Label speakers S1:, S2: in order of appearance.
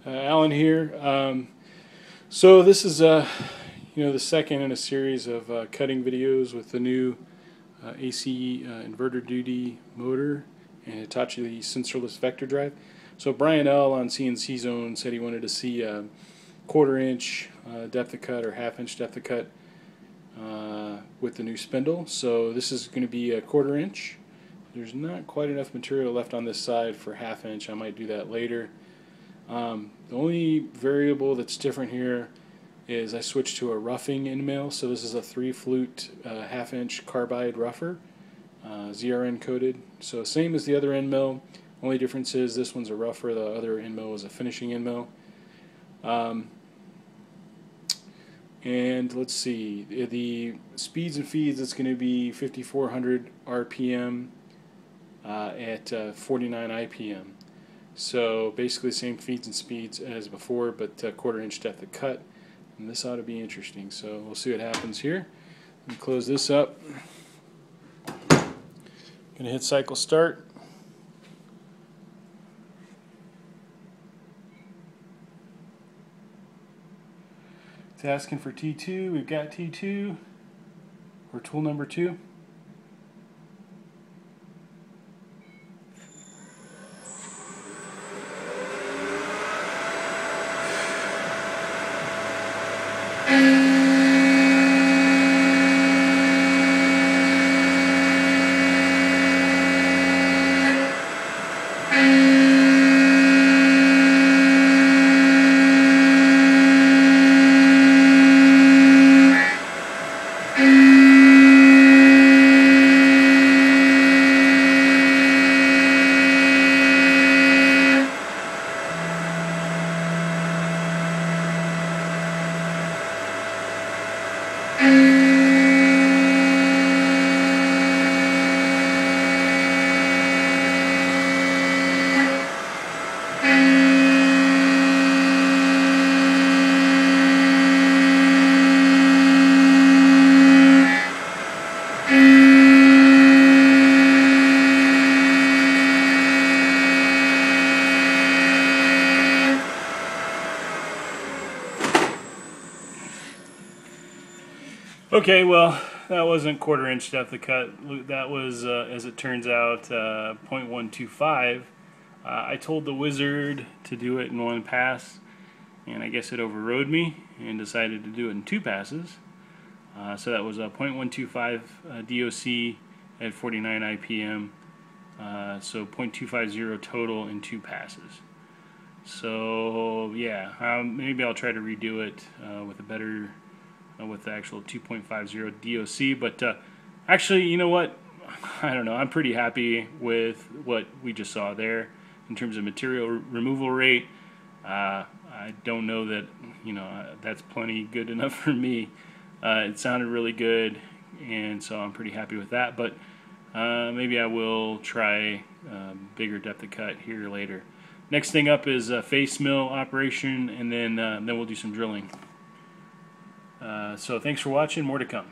S1: Alan here. So this is the second in a series of cutting videos with the new AC inverter duty motor and Hitachi sensorless vector drive. So Brian L on CNC Zone said he wanted to see a 1/4 inch depth of cut or 1/2 inch depth of cut with the new spindle. So this is going to be a 1/4 inch. There's not quite enough material left on this side for 1/2 inch. I might do that later. The only variable that's different here is I switched to a roughing end mill. So this is a 3-flute 1/2 inch carbide rougher, ZRN coated. So same as the other end mill. Only difference is this one's a rougher, the other end mill is a finishing end mill. And let's see, the speeds and feeds, it's going to be 5400 RPM at 49 IPM. So basically same feeds and speeds as before, but 1/4 inch depth of cut. And this ought to be interesting. So we'll see what happens here. Let me close this up. Gonna hit cycle start. It's asking for T2. We've got T2 or tool number 2. Okay, well, that wasn't 1/4 inch depth of cut. That was, as it turns out, 0.125. I told the wizard to do it in one pass, and I guess it overrode me and decided to do it in 2 passes. So that was a 0.125 DOC at 49 IPM, so 0.250 total in 2 passes. So yeah, maybe I'll try to redo it with a better with the actual 2.50 DOC, but actually, you know what, I don't know, I'm pretty happy with what we just saw there in terms of material removal rate. I don't know that, that's plenty good enough for me. It sounded really good, and so I'm pretty happy with that, but maybe I will try bigger depth of cut here later. Next thing up is face mill operation, and then we'll do some drilling. So thanks for watching. More to come.